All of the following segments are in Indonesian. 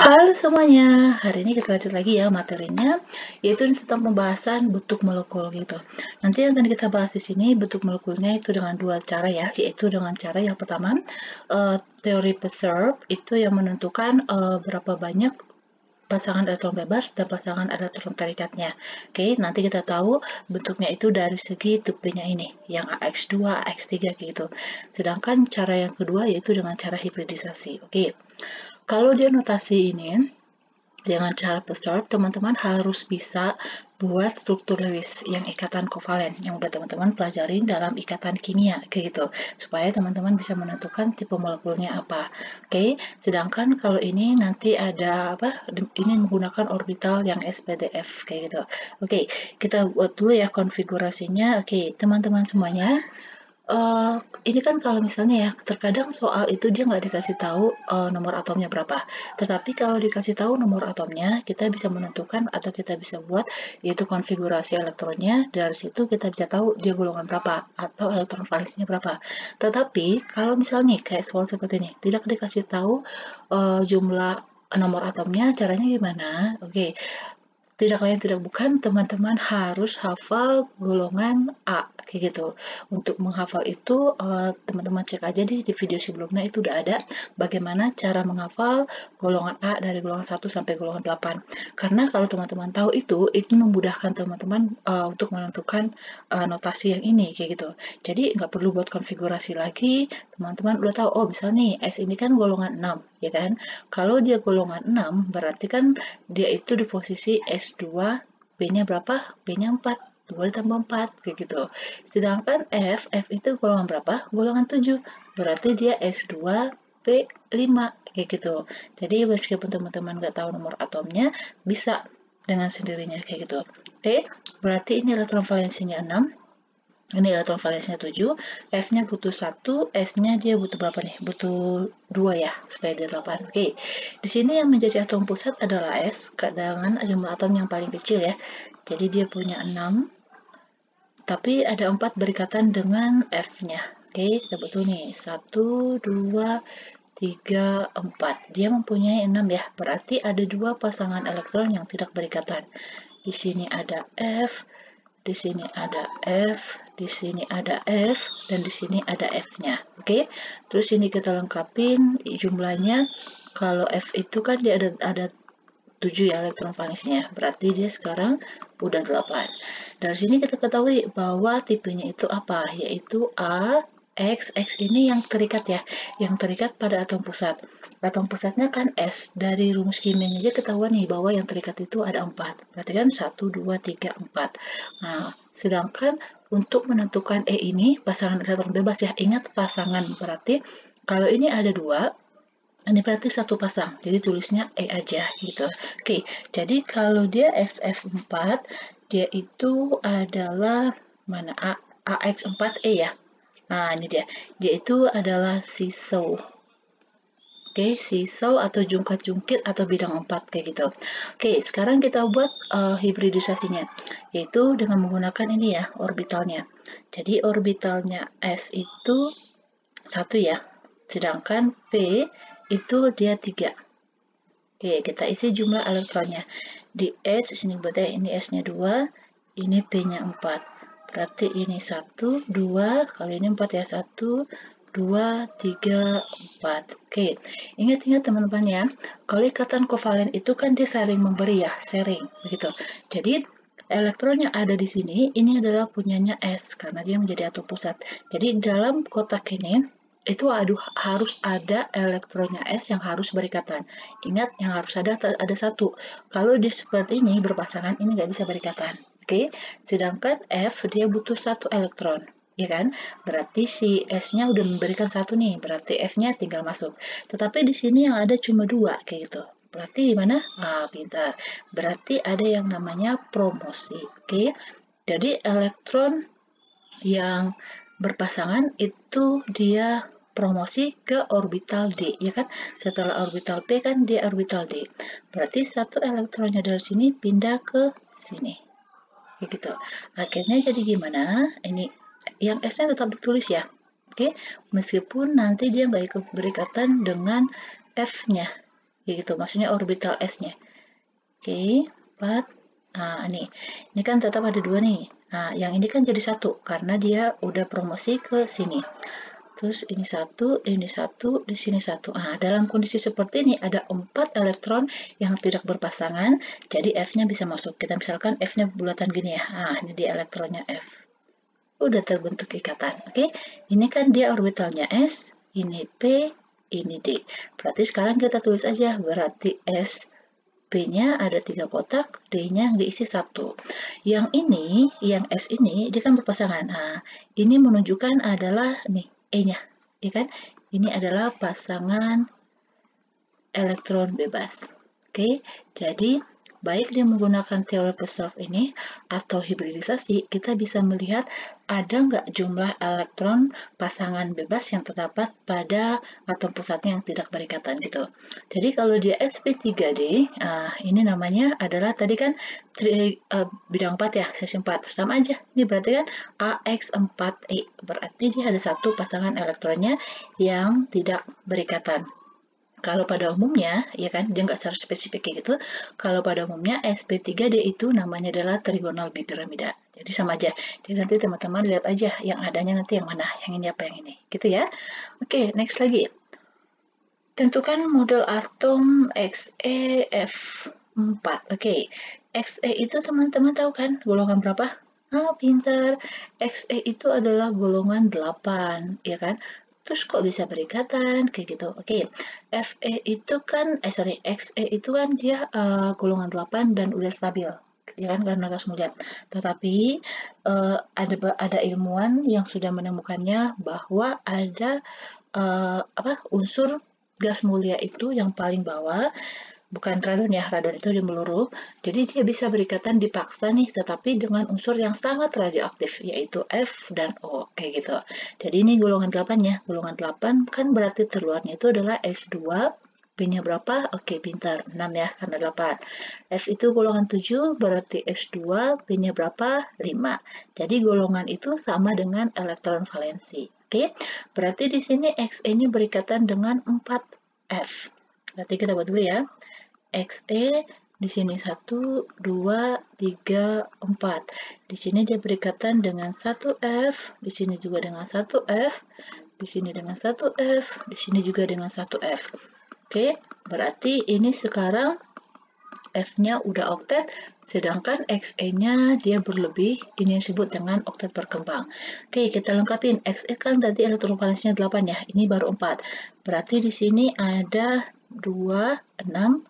Halo semuanya, hari ini kita lanjut lagi ya materinya, yaitu tentang pembahasan bentuk molekul gitu. Nanti yang akan kita bahas di sini bentuk molekulnya itu dengan dua cara ya, yaitu dengan cara yang pertama teori Peirce itu yang menentukan berapa banyak pasangan elektron bebas dan pasangan elektron terikatnya. Oke, nanti kita tahu bentuknya itu dari segi tipenya ini, yang AX2, AX3 gitu. Sedangkan cara yang kedua yaitu dengan cara hibridisasi. Oke. Kalau dia notasi ini, dengan cara Peirce, teman-teman harus bisa buat struktur Lewis yang ikatan kovalen yang udah teman-teman pelajarin dalam ikatan kimia kayak gitu, supaya teman-teman bisa menentukan tipe molekulnya apa. Oke, sedangkan kalau ini nanti ada apa? Ini menggunakan orbital yang SPDF kayak gitu. Oke, kita buat dulu ya konfigurasinya. Oke, teman-teman semuanya. Ini kan kalau misalnya ya, terkadang soal itu dia nggak dikasih tahu nomor atomnya berapa. Tetapi kalau dikasih tahu nomor atomnya, kita bisa menentukan atau kita bisa buat yaitu konfigurasi elektronnya. Dari situ kita bisa tahu dia golongan berapa atau elektron valensinya berapa. Tetapi kalau misalnya kayak soal seperti ini, tidak dikasih tahu jumlah nomor atomnya, caranya gimana? Oke, tidak lain tidak bukan teman-teman harus hafal golongan A kayak gitu. Untuk menghafal itu teman-teman cek aja di video sebelumnya itu udah ada bagaimana cara menghafal golongan A dari golongan 1 sampai golongan 8. Karena kalau teman-teman tahu itu memudahkan teman-teman untuk menentukan notasi yang ini kayak gitu. Jadi nggak perlu buat konfigurasi lagi, teman-teman udah tahu oh misalnya nih S ini kan golongan 6 ya kan. Kalau dia golongan 6 berarti kan dia itu di posisi S2, B-nya berapa? B-nya 4. 2 ditambah 4, kayak gitu. Sedangkan F itu golongan berapa? Golongan 7. Berarti dia S2, B5, kayak gitu. Jadi meskipun teman-teman nggak tahu nomor atomnya, bisa dengan sendirinya kayak gitu. Oke, berarti ini elektron valensinya 6. Ini elektron valensinya 7, F-nya butuh 1, S-nya dia butuh berapa nih? Butuh 2 ya, supaya dia 8. Oke, di sini yang menjadi atom pusat adalah S, dengan jumlah atom yang paling kecil ya. Jadi dia punya 6, tapi ada 4 berikatan dengan F-nya. Oke, kita butuh nih, 1, 2, 3, 4. Dia mempunyai 6 ya, berarti ada 2 pasangan elektron yang tidak berikatan. Di sini ada F, di sini ada F, di sini ada F, dan di sini ada F-nya. Oke, terus ini kita lengkapin jumlahnya. Kalau F itu kan dia ada 7 ya elektron valensinya, berarti dia sekarang udah 8. Dari sini kita ketahui bahwa tipenya itu apa, yaitu A, X ini yang terikat ya, yang terikat pada atom pusat. Atom pusatnya kan S, dari rumus kimianya aja ketahuan nih bahwa yang terikat itu ada 4. Berarti kan 1, 2, 3, 4. Nah, sedangkan untuk menentukan E ini pasangan elektron bebas ya, ingat pasangan berarti kalau ini ada 2, ini berarti satu pasang, jadi tulisnya E aja gitu. Oke, jadi kalau dia SF4, dia itu adalah mana AX4E ya. Nah, ini dia itu adalah sisau. Oke, sisau atau jungkat-jungkit atau bidang 4 kayak gitu. Oke, sekarang kita buat hibridisasinya, yaitu dengan menggunakan ini ya, orbitalnya. Jadi orbitalnya S itu 1 ya, sedangkan P itu dia 3. Oke, kita isi jumlah elektronnya. Di S, sini berarti ini S-nya 2, ini P-nya 4. Berarti ini 1, 2, kali ini 4 ya, 1, 2, 3, 4. Oke, ingat-ingat teman-teman ya, kalau ikatan kovalen itu kan dia saling memberi ya, sharing, begitu. Jadi, elektron yang ada di sini, ini adalah punyanya S, karena dia menjadi atom pusat. Jadi, dalam kotak ini, itu harus ada elektronnya S yang harus berikatan. Ingat, yang harus ada satu. Kalau dia seperti ini berpasangan, ini nggak bisa berikatan. Oke, sedangkan F dia butuh satu elektron, ya kan? Berarti si S-nya udah memberikan satu nih, berarti F-nya tinggal masuk. Tetapi di sini yang ada cuma 2, kayak gitu. Berarti gimana? Ah, pintar. Berarti ada yang namanya promosi. Oke, jadi elektron yang berpasangan itu dia promosi ke orbital D, ya kan? Setelah orbital P kan dia orbital D. Berarti satu elektronnya dari sini pindah ke sini. Kayak gitu. Akhirnya jadi gimana? Ini yang S-nya tetap ditulis ya. Oke, meskipun nanti dia nggak ikut berikatan dengan F-nya. gitu, maksudnya orbital S-nya. Oke, 4. Nah, ini kan tetap ada 2 nih. Nah, yang ini kan jadi 1 karena dia udah promosi ke sini. Terus ini 1, di sini 1. Nah, dalam kondisi seperti ini ada 4 elektron yang tidak berpasangan, jadi F-nya bisa masuk. Kita misalkan F-nya bulatan gini ya. Nah, ini dia elektronnya F. Udah terbentuk ikatan. Oke, ini kan dia orbitalnya S, ini P, ini D. Berarti sekarang kita tulis aja, berarti S B-nya ada 3 kotak, D-nya diisi 1. Yang ini, yang S ini, dia kan berpasangan. Nah, ini menunjukkan adalah nih, E-nya. Ya kan? Ini adalah pasangan elektron bebas. Oke, jadi baik dia menggunakan teori Peirce ini atau hibridisasi, kita bisa melihat ada nggak jumlah elektron pasangan bebas yang terdapat pada atom pusatnya yang tidak berikatan gitu. Jadi kalau dia sp3d, ini namanya adalah tadi kan bidang 4 ya, sesi 4, sama aja. Ini berarti kan AX4E, berarti dia ada satu pasangan elektronnya yang tidak berikatan. Kalau pada umumnya, ya kan, dia nggak secara spesifik kayak gitu. Kalau pada umumnya sp3d itu namanya adalah trigonal bipiramida. Jadi sama aja. Jadi nanti teman-teman lihat aja yang adanya nanti yang mana, yang ini apa yang ini, gitu ya. Oke, next lagi. Tentukan model atom XeF4. Oke, Xe itu teman-teman tahu kan golongan berapa? Pintar. Xe itu adalah golongan 8, ya kan? Terus kok bisa berikatan kayak gitu? Oke, Fe itu kan Xe itu kan dia golongan 8 dan udah stabil, ya kan, karena gas mulia. Tetapi ada ilmuwan yang sudah menemukannya bahwa ada unsur gas mulia itu yang paling bawah, bukan radon ya, radon itu di meluru. Jadi dia bisa berikatan dipaksa nih, tetapi dengan unsur yang sangat radioaktif, yaitu F dan O, kayak gitu. Jadi ini golongan 8 ya, golongan 8 kan berarti terluarnya itu adalah S2, B-nya berapa? Oke, pintar, 6 ya, karena 8. F itu golongan 7, berarti S2, B-nya berapa? 5. Jadi golongan itu sama dengan elektron valensi. Oke, berarti di sini Xe-nya berikatan dengan 4F. Berarti kita buat dulu ya. Xe di sini 1, 2, 3, 4. Di sini dia berikatan dengan 1F, di sini juga dengan 1F, di sini dengan 1F, di sini juga dengan 1F. Oke, berarti ini sekarang F-nya udah oktet, sedangkan Xe-nya dia berlebih, ini yang disebut dengan oktet berkembang. Oke, kita lengkapin. Xe kan berarti elektron valensinya 8 ya, ini baru 4. Berarti di sini ada 2, 6,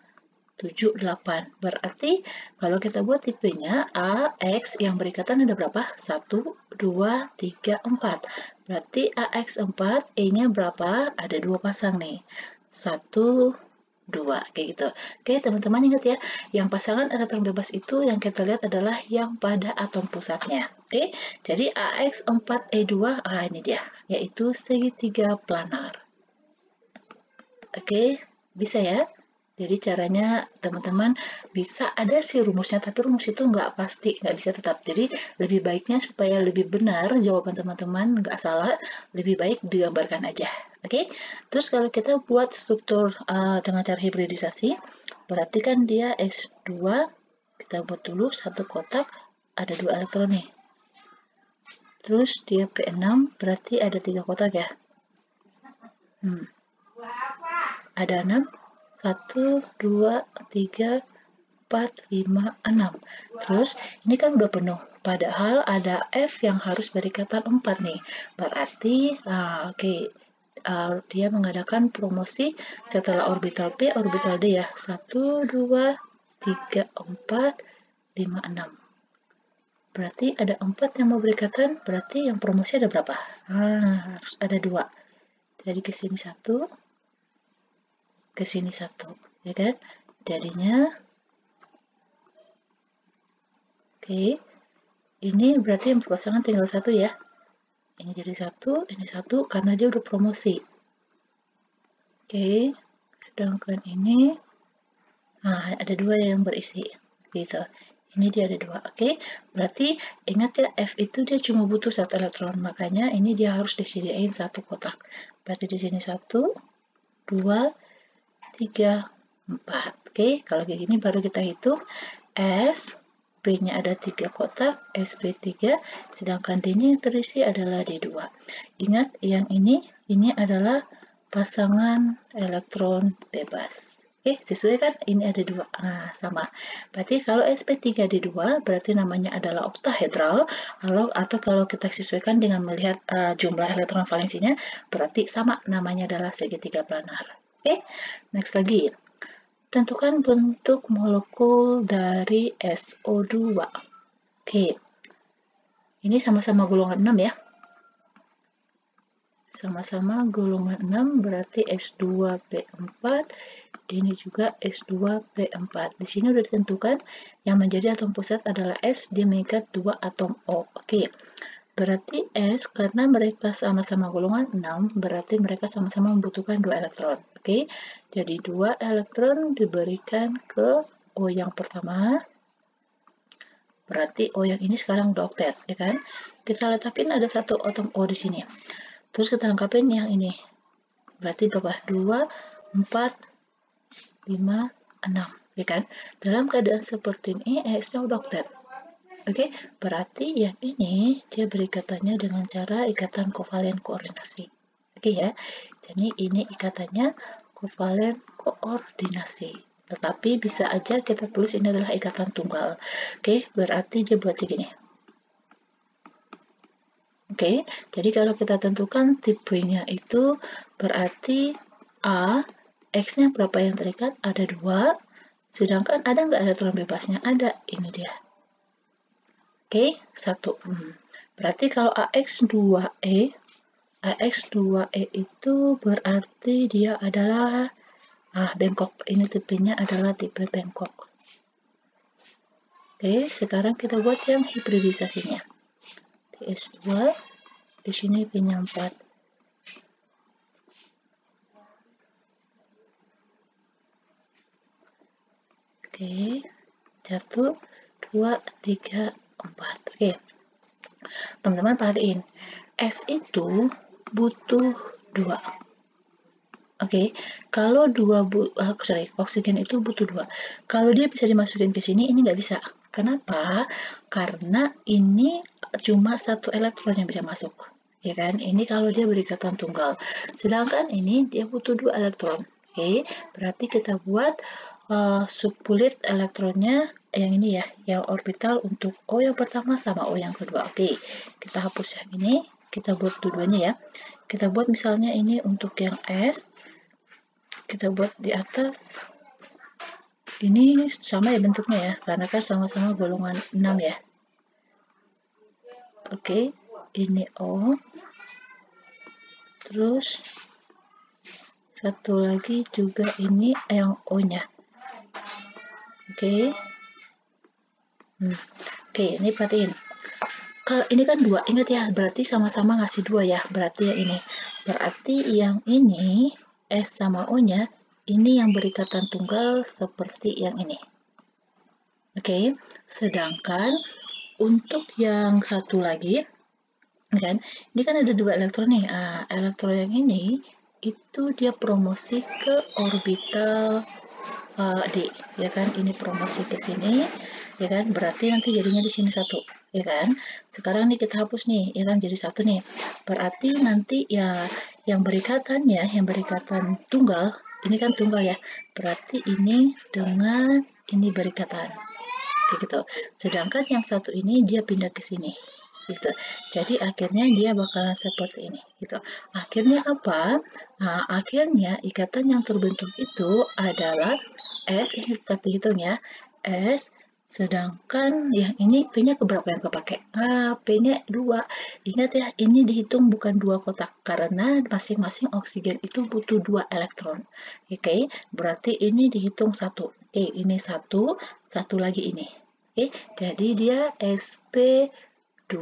7, 8. Berarti kalau kita buat tipenya AX yang berikatan ada berapa? 1, 2, 3, 4. Berarti AX4, E-nya berapa? Ada 2 pasang nih. 1, 2, kayak gitu. Oke, teman-teman ingat ya, yang pasangan elektron bebas itu yang kita lihat adalah yang pada atom pusatnya. Oke, jadi AX4E2, ini dia, yaitu segitiga planar. Oke, bisa ya? Jadi caranya teman-teman bisa ada sih rumusnya, tapi rumus itu nggak pasti, nggak bisa tetap. Jadi lebih baiknya supaya lebih benar jawaban teman-teman, nggak salah, lebih baik digambarkan aja. Oke, terus kalau kita buat struktur dengan cara hibridisasi, berarti kan dia S2, kita buat dulu satu kotak, ada 2 elektron nih. Terus dia P6, berarti ada 3 kotak ya. Ada 6, 1, 2, 3, 4, 5, 6. Terus ini kan udah penuh. Padahal ada F yang harus berikatan 4 nih. Berarti, dia mengadakan promosi setelah orbital P, orbital D ya. 1, 2, 3, 4, 5, 6. Berarti ada 4 yang mau berikatan. Berarti yang promosi ada berapa? Harus ada 2. Jadi ke sini 1. Ke sini 1, ya kan? Jadinya oke, ini berarti yang berpasangan tinggal 1 ya. Ini jadi 1, ini 1 karena dia udah promosi. Oke, sedangkan ini ada 2 yang berisi gitu. Ini dia ada 2. Oke, berarti ingat ya, F itu dia cuma butuh 1 elektron, makanya ini dia harus disediain 1 kotak. Berarti di sini 1, 2, 3, 4. Oke, kalau kayak gini baru kita hitung S, P-nya ada 3 kotak, sp3, sedangkan D-nya yang terisi adalah D2. Ingat, yang ini adalah pasangan elektron bebas. Oke, sesuai kan? Ini ada 2. Nah, sama. Berarti kalau sp3d2 berarti namanya adalah oktahedral, atau kalau kita sesuaikan dengan melihat jumlah elektron valensinya, berarti sama, namanya adalah segitiga planar. Oke, next lagi. Tentukan bentuk molekul dari SO2. Oke, ini sama-sama golongan 6 ya. Sama-sama golongan 6 berarti S2P4, ini juga S2P4. Di sini sudah ditentukan yang menjadi atom pusat adalah S di mengikat 2 atom O. Oke, berarti S karena mereka sama-sama golongan 6, berarti mereka sama-sama membutuhkan 2 elektron. Oke, jadi 2 elektron diberikan ke O yang pertama. Berarti O yang ini sekarang udah oktet, ya kan? Kita letakin ada 1 atom O di sini. Terus kita lengkapin yang ini. Berarti berapa? 2, 4, 5, 6, ya kan? Dalam keadaan seperti ini, S-nya udah oktet. Oke, berarti yang ini dia berikatannya dengan cara ikatan kovalen koordinasi. Oke ya, jadi ini ikatannya kovalen koordinasi. Tetapi bisa aja kita tulis ini adalah ikatan tunggal. Oke, berarti dia buat segini. Oke, jadi kalau kita tentukan tipenya itu berarti A, X-nya berapa yang terikat? Ada 2, sedangkan ada nggak elektron bebasnya? Ada, ini dia. Oke, 1. Berarti kalau AX2E itu berarti dia adalah bengkok. Ini tipenya adalah tipe bengkok. Oke, sekarang kita buat yang hibridisasinya. TS2, di sini P-nya 4. Oke, 1, 2, 3, 4. Oke, teman-teman perhatiin, S itu butuh 2. Oke, kalau oksigen itu butuh 2. Kalau dia bisa dimasukin ke sini, ini nggak bisa. Kenapa? Karena ini cuma 1 elektron yang bisa masuk. Ya kan? Ini kalau dia berikatan tunggal. Sedangkan ini dia butuh 2 elektron. Oke, berarti kita buat subbulit elektronnya yang ini ya, yang orbital untuk O yang pertama sama O yang kedua. Oke, kita hapus yang ini, kita buat dua-duanya ya. Kita buat misalnya ini untuk yang S, kita buat di atas. Ini sama ya bentuknya ya, karena kan sama-sama golongan 6 ya. Oke, ini O. Terus satu lagi juga ini yang O-nya. Oke. Oke, ini perhatiin. Kalau ini kan 2, ingat ya, berarti sama-sama ngasih 2 ya. Berarti yang ini. Berarti yang ini S sama O-nya ini yang berikatan tunggal seperti yang ini. Oke, sedangkan untuk yang satu lagi, kan, ini kan ada 2 elektron nih. Elektron yang ini itu dia promosi ke orbital D, ya kan? Ini promosi ke sini, ya kan? Berarti nanti jadinya di sini 1, ya kan? Sekarang nih kita hapus nih, ya kan? Jadi 1 nih. Berarti nanti ya yang berikatannya, yang berikatan tunggal, ini kan tunggal ya. Berarti ini dengan ini berikatan. Kayak gitu. Sedangkan yang satu ini dia pindah ke sini. Gitu. Jadi akhirnya dia bakalan seperti ini gitu. Akhirnya apa? Nah, akhirnya ikatan yang terbentuk itu adalah S, ini tetap dihitung ya, S, sedangkan yang ini P-nya keberapa yang kepake? P-nya 2. Ingat ya, ini dihitung bukan 2 kotak karena masing-masing oksigen itu butuh 2 elektron. Oke, berarti ini dihitung 1. Oke, ini 1, satu lagi ini. Oke, jadi dia sp2.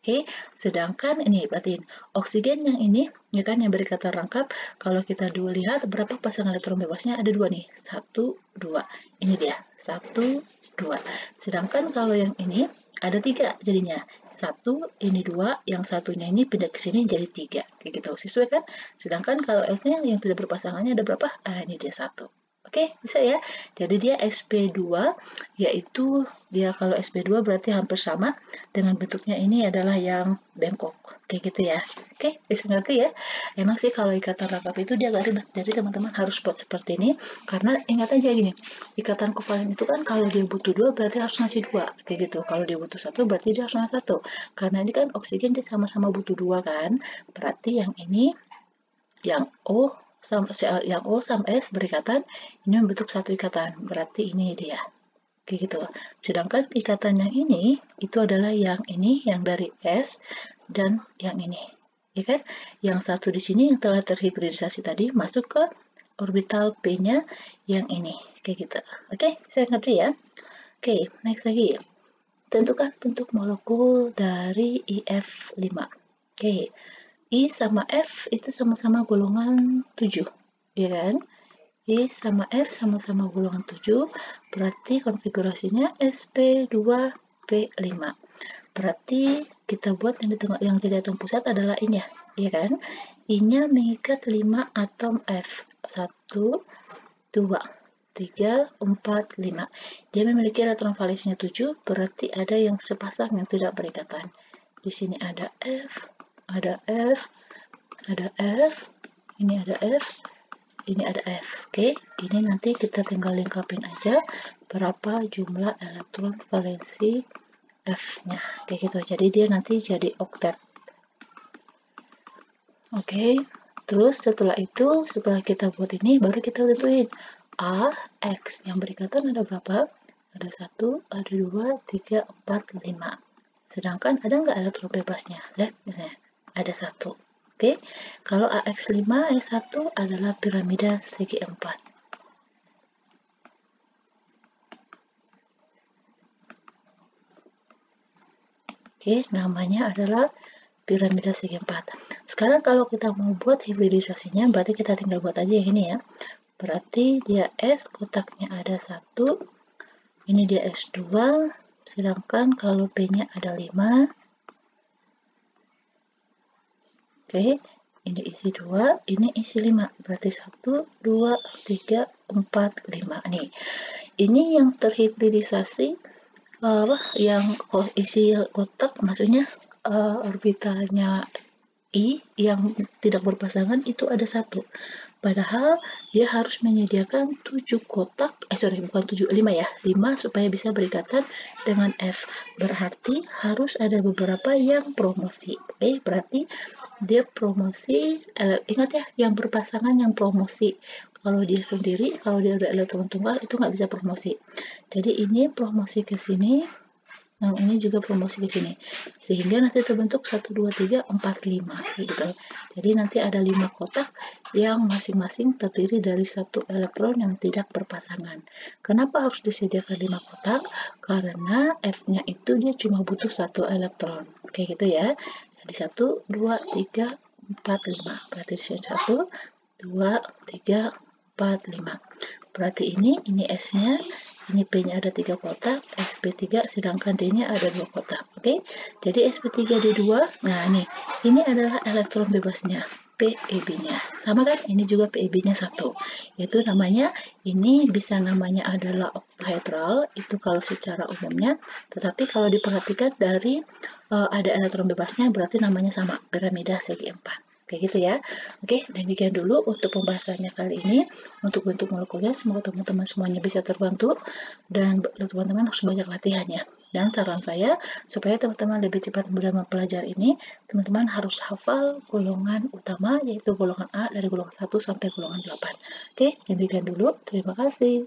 Oke, sedangkan ini perhatiin oksigen yang ini, ya kan, yang berikatan rangkap. Kalau kita dulu lihat berapa pasangan elektron bebasnya, ada 2 nih, 1, 2. Ini dia, 1, 2. Sedangkan kalau yang ini ada 3 jadinya. 1, ini 2, yang satunya ini pindah ke sini jadi 3. Kayak gitu, sesuai kan? Sedangkan kalau S-nya yang tidak berpasangannya ada berapa? Ini dia 1. Oke, bisa ya. Jadi dia sp2, yaitu dia kalau sp2 berarti hampir sama dengan bentuknya ini adalah yang bengkok. Kayak gitu ya. Oke, bisa ngerti ya. Emang sih kalau ikatan rangkap itu dia agak ribet. Jadi teman-teman harus buat seperti ini. Karena ingat aja gini, ikatan kovalen itu kan kalau dia butuh 2 berarti harus ngasih 2. Kayak gitu. Kalau dia butuh 1 berarti dia harus ngasih 1. Karena ini kan oksigen dia sama-sama butuh 2 kan. Berarti yang ini yang O sama S berikatan, ini membentuk satu ikatan, berarti ini dia. Kayak gitu. Sedangkan ikatan yang ini, itu adalah yang ini, yang dari S, dan yang ini. Ya kan? Yang satu di sini yang telah terhibridisasi tadi, masuk ke orbital P-nya yang ini. Kayak gitu. Oke, saya ngerti ya. Oke, next lagi. Tentukan bentuk molekul dari IF5. Oke, I sama F itu sama-sama golongan 7, ya kan? I sama F sama-sama golongan 7, berarti konfigurasinya sp2p5. Berarti kita buat yang di tengah, yang jadi atom pusat adalah I-nya, ya kan? I-nya mengikat 5 atom F. 1, 2, 3, 4, 5. Dia memiliki elektron valensinya 7, berarti ada yang sepasang yang tidak berikatan. Di sini ada F, ada F, ada F, ini ada F, ini ada F. Oke, ini nanti kita tinggal lengkapin aja berapa jumlah elektron valensi F-nya. Kayak gitu. Jadi dia nanti jadi oktet. Oke, terus setelah itu, setelah kita buat ini, baru kita tentuin A, X. Yang berikatan ada berapa? Ada 1, ada 2, 3, 4, 5. Sedangkan ada nggak elektron bebasnya? Lihat, ada 1. Oke, kalau AX5, S1 adalah piramida segi 4. Oke, namanya adalah piramida segi 4. Sekarang kalau kita mau buat hibridisasinya, berarti kita tinggal buat aja yang ini ya. Berarti dia S, kotaknya ada 1, ini dia S2, sedangkan kalau P-nya ada 5. Oke, ini isi 2, ini isi 5. Berarti 1, 2, 3, 4, 5. Nih, ini yang terhibridisasi, yang isi kotak, maksudnya orbitalnya I yang tidak berpasangan itu ada 1. Padahal dia harus menyediakan 7 kotak, bukan 7, 5 ya, 5 supaya bisa berikatan dengan F. Berarti harus ada beberapa yang promosi. Oke, berarti dia promosi, ingat ya, yang berpasangan yang promosi. Kalau dia sendiri, kalau dia udah elektron tunggal itu nggak bisa promosi. Jadi ini promosi ke sini, yang ini juga promosi ke sini, sehingga nanti terbentuk 1, 2, 3, 4, 5 gitu. Jadi nanti ada 5 kotak yang masing-masing terdiri dari 1 elektron yang tidak berpasangan. Kenapa harus disediakan 5 kotak? Karena F-nya itu dia cuma butuh 1 elektron. Kayak gitu ya. Jadi 1, 2, 3, 4, 5. Berarti di sini 1, 2, 3, 4, 5. Berarti ini S-nya, ini P-nya ada 3 kotak, sp3, sedangkan D-nya ada 2 kotak. Oke, jadi sp3 D2, nah ini adalah elektron bebasnya, PeB-nya. Sama kan? Ini juga PeB-nya 1. Yaitu namanya, ini bisa namanya adalah octahedral, itu kalau secara umumnya, tetapi kalau diperhatikan dari ada elektron bebasnya, berarti namanya sama, piramida segi 4. Kayak gitu ya. Oke, demikian dulu untuk pembahasannya kali ini. Untuk bentuk molekulnya, semoga teman-teman semuanya bisa terbantu. Dan teman-teman harus banyak latihan ya. Dan saran saya, supaya teman-teman lebih cepat mudah mempelajari ini, teman-teman harus hafal golongan utama, yaitu golongan A dari golongan 1 sampai golongan 8. Oke, demikian dulu. Terima kasih.